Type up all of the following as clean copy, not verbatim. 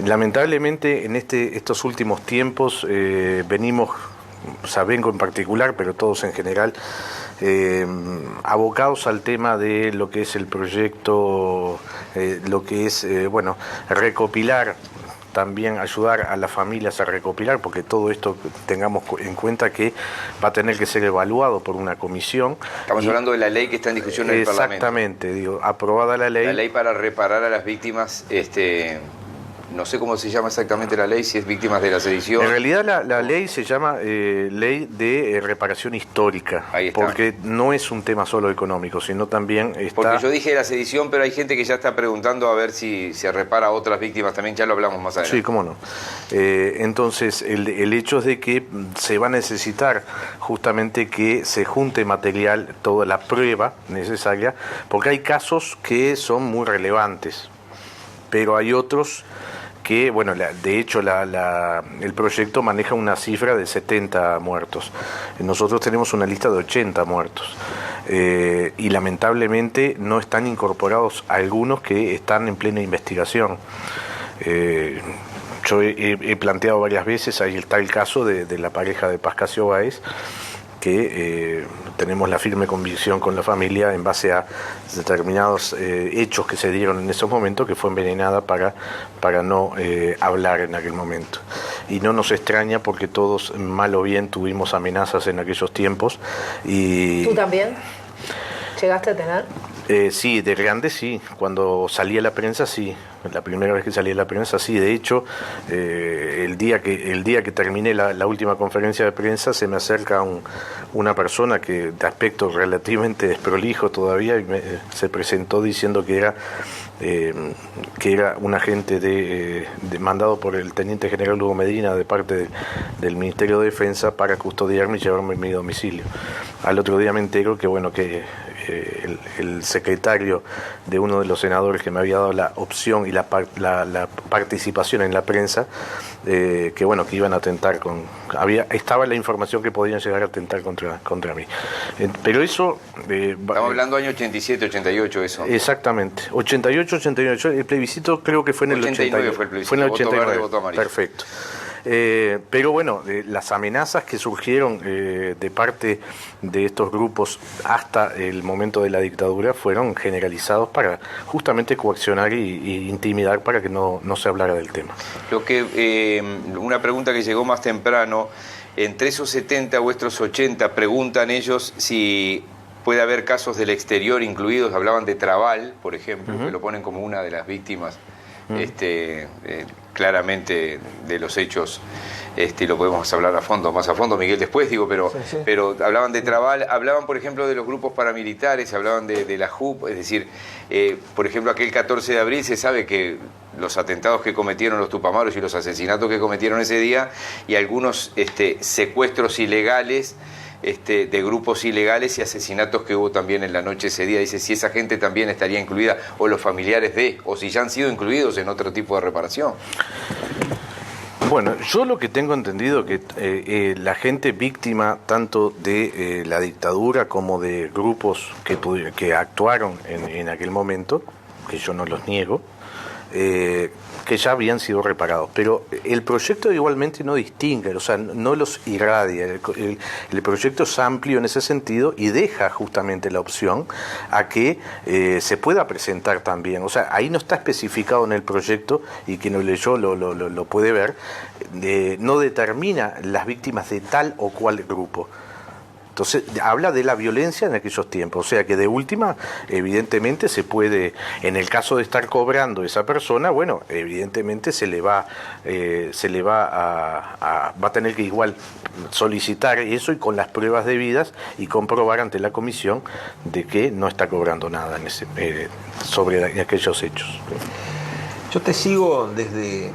Lamentablemente en estos últimos tiempos venimos, Sabenco en particular, pero todos en general, abocados al tema de lo que es el proyecto, lo que es, recopilar, también ayudar a las familias a recopilar, porque todo esto tengamos en cuenta que va a tener que ser evaluado por una comisión. Estamos hablando de la ley que está en discusión en el Parlamento. Exactamente, digo, aprobada la ley. La ley para reparar a las víctimas, no sé cómo se llama exactamente la ley, si es víctimas de la sedición. En realidad la ley se llama Ley de Reparación Histórica, ahí está. Porque no es un tema solo económico, sino también está... Porque yo dije la sedición, pero hay gente que ya está preguntando a ver si se repara a otras víctimas también, ya lo hablamos más adelante. Sí, cómo no. Entonces, el hecho es de que se va a necesitar justamente que se junte material, toda la prueba necesaria, porque hay casos que son muy relevantes, pero hay otros que, bueno, de hecho el proyecto maneja una cifra de 70 muertos. Nosotros tenemos una lista de 80 muertos. Y lamentablemente no están incorporados algunos que están en plena investigación. Yo he planteado varias veces, ahí está el caso de la pareja de Pascasio Báez, que tenemos la firme convicción con la familia en base a determinados hechos que se dieron en esos momentos, que fue envenenada para no hablar en aquel momento. Y no nos extraña porque todos, mal o bien, tuvimos amenazas en aquellos tiempos. ¿Tú también? ¿Llegaste a tener? Sí, de grande sí. Cuando salí a la prensa sí. La primera vez que salí a la prensa sí. De hecho, el día que terminé la última conferencia de prensa, se me acerca una persona que de aspecto relativamente desprolijo todavía y se presentó diciendo que era un agente mandado por el teniente general Hugo Medina de parte del Ministerio de Defensa para custodiarme y llevarme a mi domicilio. Al otro día me entero que el secretario de uno de los senadores que me había dado la opción y la participación en la prensa, que iban a atentar estaba la información que podían llegar a atentar contra mí. Pero eso... Estamos hablando año 87, 88, eso. Exactamente, 88, 88, el plebiscito creo que fue en el 89. Fue el plebiscito, fue en el 89, voto verde, voto amarillo. Perfecto. Pero bueno, las amenazas que surgieron de parte de estos grupos hasta el momento de la dictadura fueron generalizados para justamente coaccionar y intimidar para que no se hablara del tema. Una pregunta que llegó más temprano, entre esos 70 o estos 80, preguntan ellos si puede haber casos del exterior incluidos. Hablaban de Trabal, por ejemplo, que lo ponen como una de las víctimas claramente de los hechos, lo podemos hablar más a fondo, Miguel, después, pero hablaban de Trabal, hablaban, por ejemplo, de los grupos paramilitares, hablaban de la JUP, es decir, por ejemplo, aquel 14 de abril se sabe que los atentados que cometieron los tupamaros y los asesinatos que cometieron ese día, y algunos secuestros ilegales, de grupos ilegales y asesinatos que hubo también en la noche ese día. Dice si esa gente también estaría incluida, o los familiares o si ya han sido incluidos en otro tipo de reparación. Bueno, yo lo que tengo entendido que la gente víctima tanto de la dictadura como de grupos que actuaron en aquel momento, que yo no los niego, que ya habían sido reparados, pero el proyecto igualmente no distingue, o sea, no los irradia. El proyecto es amplio en ese sentido y deja justamente la opción a que se pueda presentar también. O sea, ahí no está especificado en el proyecto, y quien lo leyó lo puede ver, no determina las víctimas de tal o cual grupo. Entonces, habla de la violencia en aquellos tiempos, o sea que de última, evidentemente se puede, en el caso de estar cobrando esa persona, bueno, evidentemente va a tener que igual solicitar eso y con las pruebas debidas y comprobar ante la comisión de que no está cobrando nada sobre aquellos hechos. Yo te sigo desde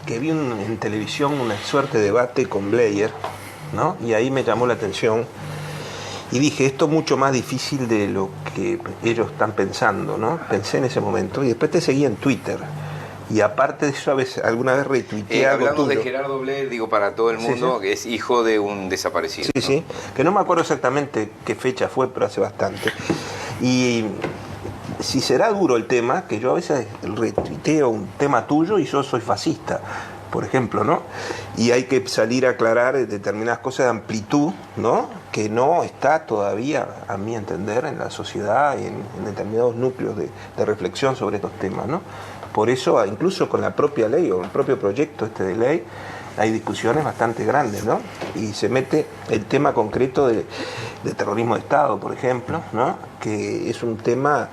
que vi en televisión una suerte de debate con Blair, ¿no? Y ahí me llamó la atención y dije, esto es mucho más difícil de lo que ellos están pensando, ¿no? Pensé en ese momento y después te seguí en Twitter. Y aparte de eso, alguna vez retuiteé algo hablando tuyo. De Gerardo Blair, digo para todo el mundo, sí. Que es hijo de un desaparecido. Sí, ¿no? sí, que no me acuerdo exactamente qué fecha fue, pero hace bastante. Y si será duro el tema, que yo a veces retuiteo un tema tuyo y yo soy fascista, por ejemplo, ¿no? Y hay que salir a aclarar determinadas cosas de amplitud, ¿no? Que no está todavía, a mi entender, en la sociedad y en determinados núcleos de reflexión sobre estos temas, ¿no? Por eso, incluso con la propia ley o el propio proyecto de ley, hay discusiones bastante grandes, ¿no? Y se mete el tema concreto de terrorismo de Estado, por ejemplo, ¿no? Que es un tema,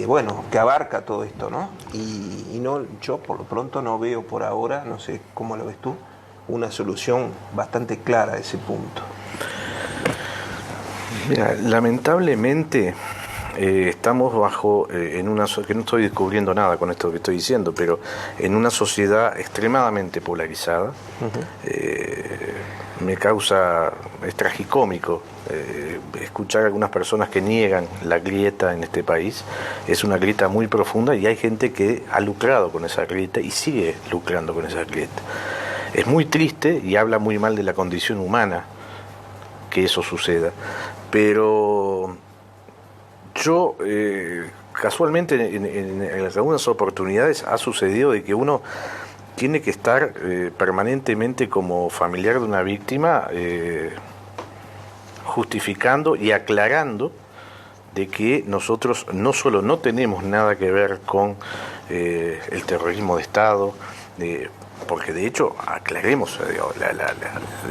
bueno, que abarca todo esto, ¿no? Y no, yo por lo pronto no veo por ahora, no sé cómo lo ves tú, una solución bastante clara a ese punto. Mira, lamentablemente estamos bajo, que no estoy descubriendo nada con esto que estoy diciendo, pero en una sociedad extremadamente polarizada. Me causa, es tragicómico escuchar a algunas personas que niegan la grieta en este país. Es una grieta muy profunda y hay gente que ha lucrado con esa grieta y sigue lucrando con esa grieta. Es muy triste y habla muy mal de la condición humana que eso suceda, pero yo casualmente en algunas oportunidades ha sucedido de que uno tiene que estar permanentemente como familiar de una víctima justificando y aclarando de que nosotros no solo no tenemos nada que ver con el terrorismo de Estado, porque de hecho, aclaremos,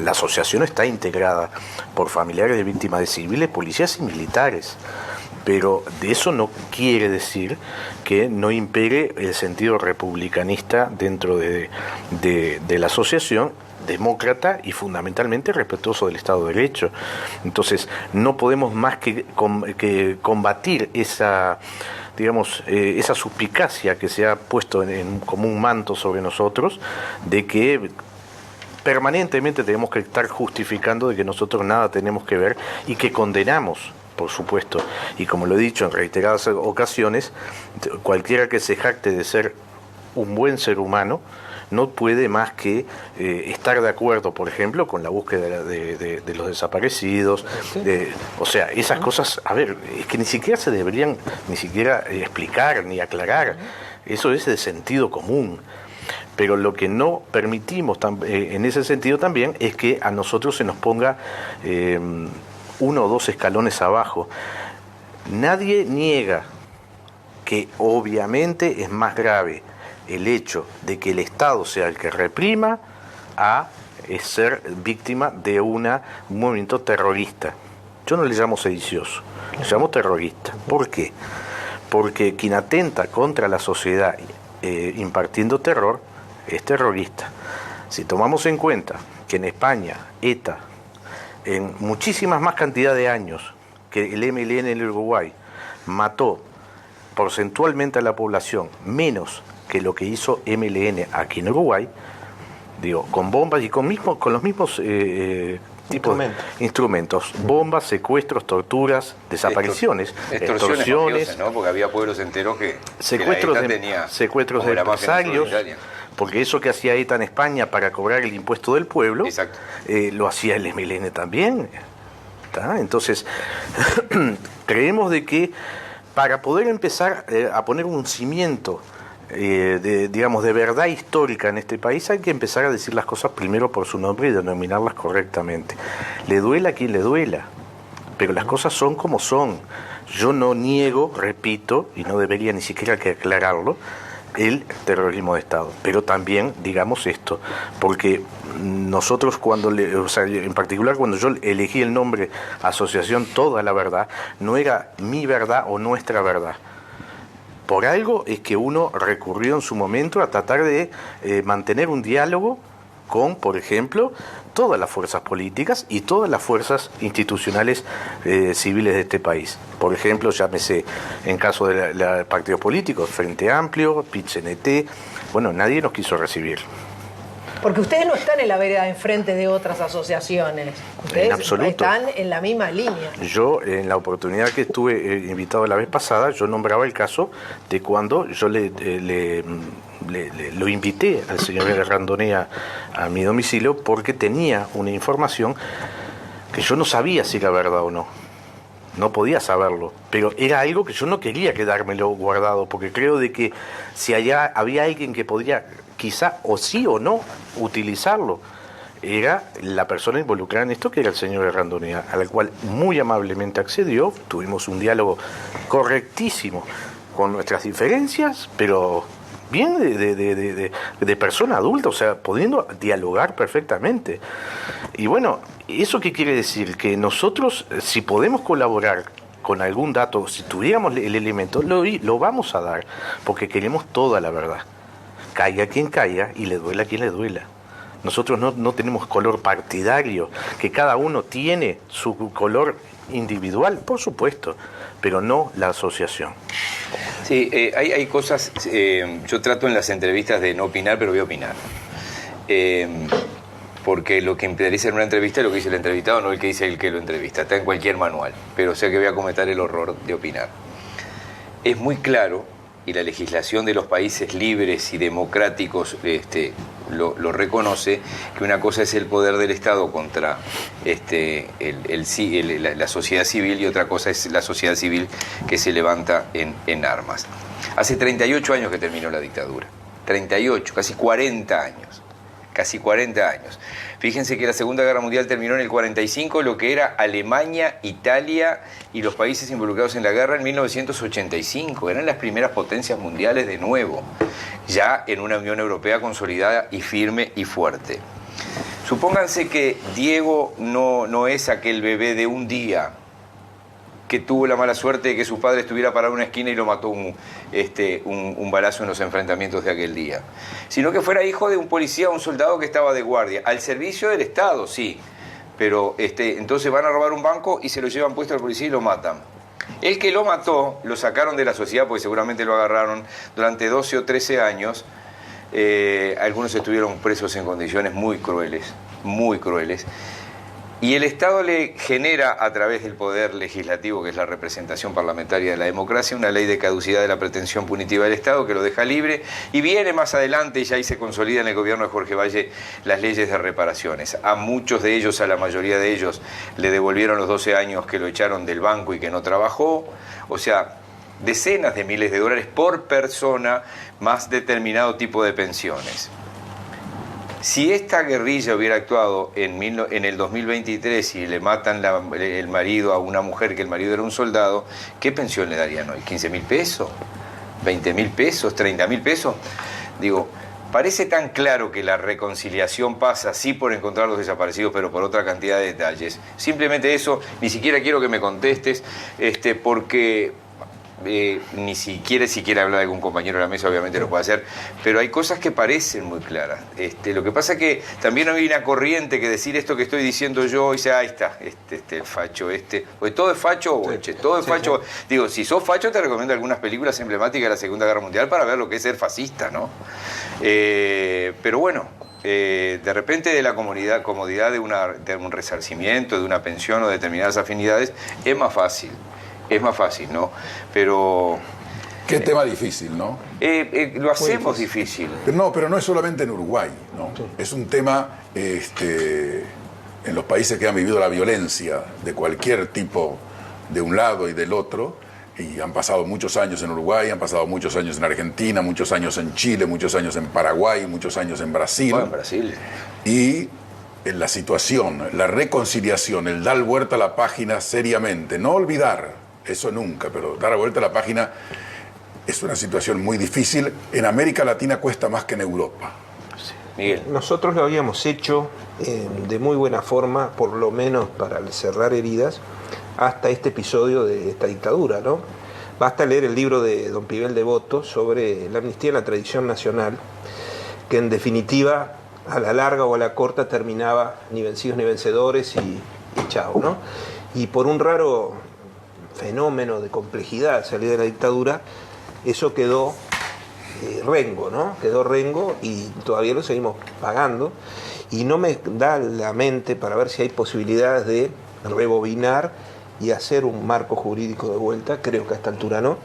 la asociación está integrada por familiares de víctimas de civiles, policías y militares, pero de eso no quiere decir que no impere el sentido republicanista dentro de la asociación, demócrata y fundamentalmente respetuoso del Estado de Derecho. Entonces, no podemos más que combatir esa, digamos, esa suspicacia que se ha puesto como un manto sobre nosotros, de que permanentemente tenemos que estar justificando de que nosotros nada tenemos que ver y que condenamos, por supuesto, y como lo he dicho en reiteradas ocasiones, cualquiera que se jacte de ser un buen ser humano no puede más que estar de acuerdo, por ejemplo, con la búsqueda de los desaparecidos. O sea, esas cosas, a ver, es que ni siquiera se deberían ni siquiera explicar ni aclarar. Eso es de sentido común. Pero lo que no permitimos en ese sentido también es que a nosotros se nos ponga uno o dos escalones abajo. Nadie niega que obviamente es más grave el hecho de que el Estado sea el que reprima a ser víctima de un movimiento terrorista. Yo no le llamo sedicioso, le llamo terrorista. ¿Por qué? Porque quien atenta contra la sociedad impartiendo terror es terrorista. Si tomamos en cuenta que en España ETA, en muchísimas más cantidad de años que el MLN en el Uruguay, mató porcentualmente a la población menos que lo que hizo MLN aquí en Uruguay, digo, con bombas y con los mismos tipos de instrumentos, bombas, secuestros, torturas, desapariciones, extorsiones, ¿no? Porque había pueblos enteros que secuestros la ETA tenía secuestros de empresarios, porque eso que hacía ETA en España para cobrar el impuesto del pueblo, lo hacía el MLN también. ¿Tá? Entonces, creemos de que para poder empezar a poner un cimiento digamos, de verdad histórica en este país, hay que empezar a decir las cosas primero por su nombre y denominarlas correctamente. Le duela a quien le duela, pero las cosas son como son. Yo no niego, repito, y no debería ni siquiera que aclararlo, el terrorismo de Estado, pero también digamos esto, porque nosotros en particular cuando yo elegí el nombre Asociación Toda la Verdad, no era mi verdad o nuestra verdad. Por algo es que uno recurrió en su momento a tratar de mantener un diálogo con, por ejemplo, todas las fuerzas políticas y todas las fuerzas institucionales civiles de este país. Por ejemplo, llámese en caso de partidos políticos, Frente Amplio, PIT-CNT, bueno, nadie nos quiso recibir. Porque ustedes no están en la vereda enfrente de otras asociaciones. Ustedes en absoluto. Están en la misma línea. Yo, en la oportunidad que estuve invitado la vez pasada, yo nombraba el caso de cuando yo lo invité al señor Randonea a mi domicilio porque tenía una información que yo no sabía si era verdad o no. no podía saberlo, pero era algo que yo no quería quedármelo guardado, porque creo de que si allá había alguien que podría, quizá o sí o no, utilizarlo, era la persona involucrada en esto, que era el señor Errandonea, al cual muy amablemente accedió. Tuvimos un diálogo correctísimo, con nuestras diferencias, pero bien de persona adulta, o sea, pudiendo dialogar perfectamente. Y bueno, ¿eso qué quiere decir? Que nosotros, si podemos colaborar con algún dato, si tuviéramos el elemento, lo vamos a dar, porque queremos toda la verdad. Caiga quien caiga y le duela a quien le duela. Nosotros no tenemos color partidario, que cada uno tiene su color individual, por supuesto, pero no la asociación. Sí, hay cosas, yo trato en las entrevistas de no opinar, pero voy a opinar. Porque lo que interesa en una entrevista es lo que dice el entrevistado, no el que dice el que lo entrevista. Está en cualquier manual, pero sé que voy a cometer el horror de opinar. Es muy claro, y la legislación de los países libres y democráticos lo reconoce, que una cosa es el poder del Estado contra la sociedad civil, y otra cosa es la sociedad civil que se levanta en armas. Hace 38 años que terminó la dictadura. 38, casi 40 años. Casi 40 años. Fíjense que la Segunda Guerra Mundial terminó en el 45, lo que era Alemania, Italia y los países involucrados en la guerra en 1985. Eran las primeras potencias mundiales de nuevo, ya en una Unión Europea consolidada y firme y fuerte. Supónganse que Diego no es aquel bebé de un día que tuvo la mala suerte de que su padre estuviera parado en una esquina y lo mató un balazo en los enfrentamientos de aquel día, sino que fuera hijo de un policía o un soldado que estaba de guardia, al servicio del Estado, sí, pero entonces van a robar un banco y se lo llevan puesto al policía y lo matan. El que lo mató, lo sacaron de la sociedad, porque seguramente lo agarraron durante 12 o 13 años, algunos estuvieron presos en condiciones muy crueles, y el Estado le genera, a través del poder legislativo, que es la representación parlamentaria de la democracia, una ley de caducidad de la pretensión punitiva del Estado que lo deja libre, y viene más adelante, y ya ahí se consolida en el gobierno de Jorge Valle, las leyes de reparaciones. A muchos de ellos, a la mayoría de ellos, le devolvieron los 12 años que lo echaron del banco y que no trabajó, o sea, decenas de miles de dólares por persona, más determinado tipo de pensiones. Si esta guerrilla hubiera actuado en el 2023 y le matan el marido a una mujer que el marido era un soldado, ¿qué pensión le darían hoy? ¿15.000 pesos? ¿20.000 pesos? ¿30.000 pesos? Digo, parece tan claro que la reconciliación pasa, sí, por encontrar los desaparecidos, pero por otra cantidad de detalles. Simplemente eso, ni siquiera quiero que me contestes, porque... ni siquiera hablar de algún compañero de la mesa, obviamente lo puede hacer, pero hay cosas que parecen muy claras. Lo que pasa es que también hay una corriente que decir esto que estoy diciendo yo, y dice, ahí está, el facho, pues todo es facho, boche, todo es facho. Sí. Digo, si sos facho, te recomiendo algunas películas emblemáticas de la Segunda Guerra Mundial para ver lo que es ser fascista, ¿no? Pero bueno, de repente de la comodidad de un resarcimiento, de una pensión o determinadas afinidades, es más fácil. Es más fácil, ¿no? Pero... Qué tema difícil, ¿no? Lo hacemos difícil. Pero no es solamente en Uruguay, ¿no? Sí. Es un tema en los países que han vivido la violencia de cualquier tipo, de un lado y del otro, y han pasado muchos años en Uruguay, han pasado muchos años en Argentina, muchos años en Chile, muchos años en Paraguay, muchos años en Brasil. Bueno, en Brasil. Y... en la situación, la reconciliación, el dar vuelta a la página seriamente, no olvidar, eso nunca, pero dar vuelta a la página es una situación muy difícil. En América Latina cuesta más que en Europa. Sí. Miguel. Nosotros lo habíamos hecho de muy buena forma, por lo menos para cerrar heridas, hasta este episodio de esta dictadura, ¿no? Basta leer el libro de don Pibel Devoto sobre la amnistía en la tradición nacional, que en definitiva, a la larga o a la corta, terminaba ni vencidos ni vencedores y chao, ¿no? Y por un raro fenómeno de complejidad salir de la dictadura, eso quedó rengo, ¿no? Quedó rengo y todavía lo seguimos pagando, y no me da la mente para ver si hay posibilidades de rebobinar y hacer un marco jurídico de vuelta. Creo que a esta altura no,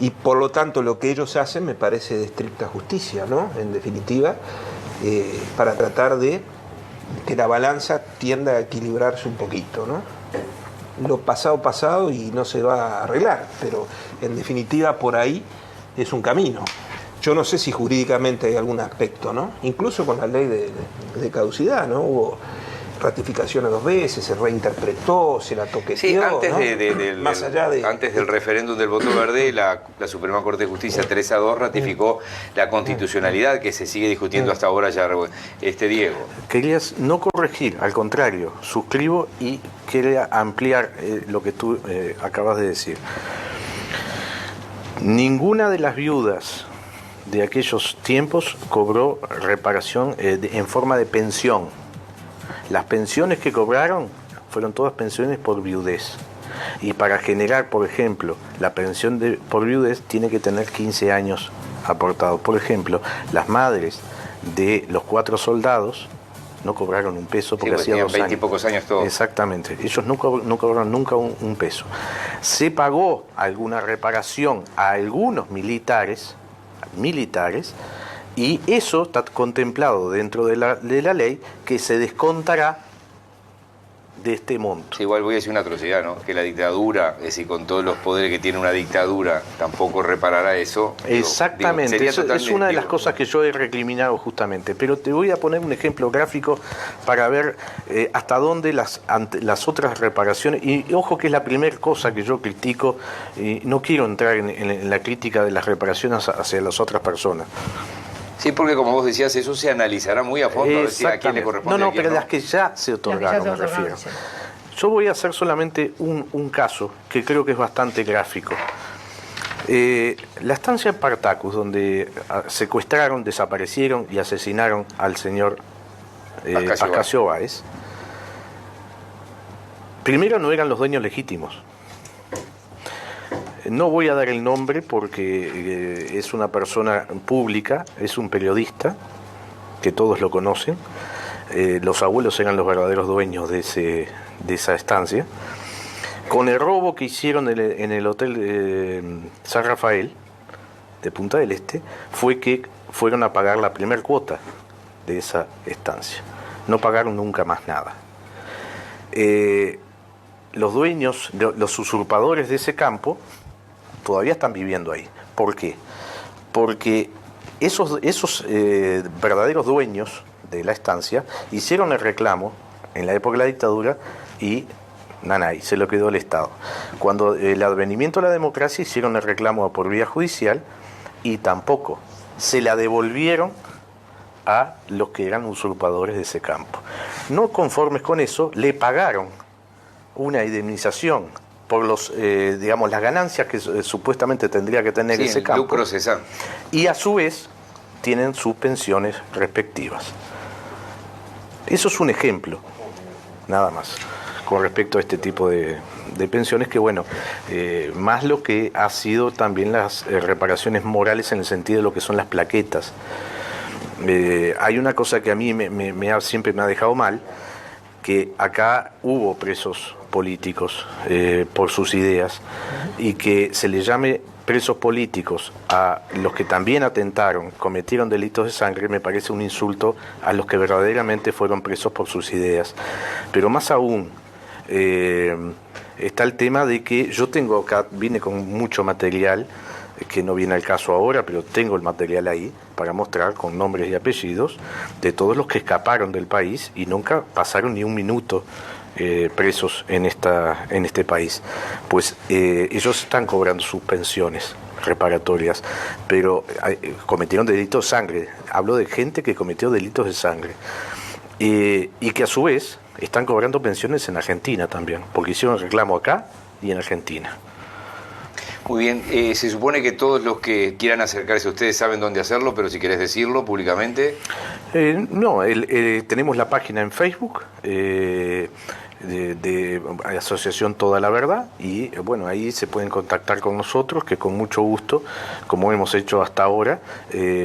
y por lo tanto lo que ellos hacen me parece de estricta justicia, ¿no? En definitiva, para tratar de que la balanza tienda a equilibrarse un poquito, ¿no? lo pasado y no se va a arreglar, pero en definitiva por ahí es un camino. Yo no sé si jurídicamente hay algún aspecto, ¿no? Incluso con la ley de caducidad, ¿no? Hubo ratificaciones 2 veces, se reinterpretó, se la toqueteó. Sí, antes, ¿no? Más allá antes del referéndum del voto verde, la Suprema Corte de Justicia 3-2 ratificó la constitucionalidad que se sigue discutiendo hasta ahora ya. Diego. Querías no corregir, al contrario, suscribo y quería ampliar lo que tú acabas de decir. Ninguna de las viudas de aquellos tiempos cobró reparación en forma de pensión. Las pensiones que cobraron fueron todas pensiones por viudez. Y para generar, por ejemplo, la pensión por viudez tiene que tener 15 años aportados. Por ejemplo, las madres de los 4 soldados no cobraron un peso porque hacía 2 años. 20 y pocos años todos. Exactamente. Ellos no cobraron nunca un peso. Se pagó alguna reparación a algunos militares, y eso está contemplado dentro de la ley, que se descontará de este monto. Sí, igual voy a decir una atrocidad, ¿no? Que la dictadura, es decir, con todos los poderes que tiene una dictadura, tampoco reparará eso. Exactamente, digo, eso es una de las cosas que yo he recriminado justamente. Pero te voy a poner un ejemplo gráfico para ver hasta dónde las otras reparaciones, y ojo que es la primera cosa que yo critico, y no quiero entrar en la crítica de las reparaciones hacia las otras personas. Sí, porque como vos decías, eso se analizará muy a fondo, a ver si a quién le corresponde. No, pero las que ya se otorgaron, me refiero. Sí. Yo voy a hacer solamente un caso que creo que es bastante gráfico. La estancia en Partacus, donde secuestraron, desaparecieron y asesinaron al señor Pascasio Báez, primero no eran los dueños legítimos. No voy a dar el nombre porque es una persona pública, es un periodista, que todos lo conocen. Los abuelos eran los verdaderos dueños de esa estancia. Con el robo que hicieron en el Hotel San Rafael, de Punta del Este, fue que fueron a pagar la primer cuota de esa estancia. No pagaron nunca más nada. Los dueños, los usurpadores de ese campo, todavía están viviendo ahí. ¿Por qué? Porque esos verdaderos dueños de la estancia hicieron el reclamo en la época de la dictadura y nanay, se lo quedó el Estado. Cuando el advenimiento de la democracia hicieron el reclamo por vía judicial y tampoco se la devolvieron a los que eran usurpadores de ese campo. No conformes con eso, le pagaron una indemnización por las ganancias que supuestamente tendría que tener ese campo. Lucro cesante. Y a su vez tienen sus pensiones respectivas. Eso es un ejemplo, nada más, con respecto a este tipo de pensiones que, bueno, más lo que ha sido también las reparaciones morales en el sentido de lo que son las plaquetas. Hay una cosa que a mí siempre me ha dejado mal, que acá hubo presos políticos por sus ideas, y que se les llame presos políticos a los que también atentaron, cometieron delitos de sangre, me parece un insulto a los que verdaderamente fueron presos por sus ideas. Pero más aún, está el tema de que yo tengo acá, vine con mucho material, que no viene al caso ahora, pero tengo el material ahí para mostrar con nombres y apellidos de todos los que escaparon del país y nunca pasaron ni un minuto presos en este país. Pues ellos están cobrando sus pensiones reparatorias, pero cometieron delitos de sangre. Hablo de gente que cometió delitos de sangre y que a su vez están cobrando pensiones en Argentina también, porque hicieron reclamo acá y en Argentina. Muy bien, se supone que todos los que quieran acercarse a ustedes saben dónde hacerlo, pero si querés decirlo públicamente. No, tenemos la página en Facebook de Asociación Toda la Verdad, y bueno, ahí se pueden contactar con nosotros, que con mucho gusto, como hemos hecho hasta ahora,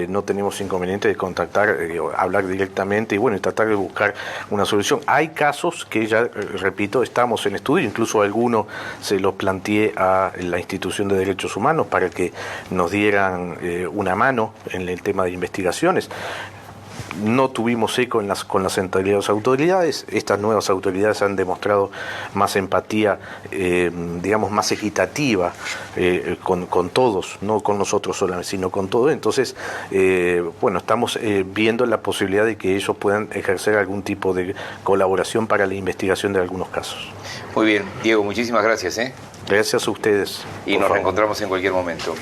no tenemos inconveniente de contactar, hablar directamente y bueno, tratar de buscar una solución. Hay casos que ya, repito, estamos en estudio, incluso algunos se los planteé a la Institución de Derechos Humanos para que nos dieran una mano en el tema de investigaciones. no tuvimos eco con las anteriores autoridades. Estas nuevas autoridades han demostrado más empatía, digamos, más equitativa con todos, no con nosotros solamente, sino con todos. Entonces, bueno, estamos viendo la posibilidad de que ellos puedan ejercer algún tipo de colaboración para la investigación de algunos casos. Muy bien, Diego, muchísimas gracias. Gracias a ustedes. Y nos reencontramos en cualquier momento.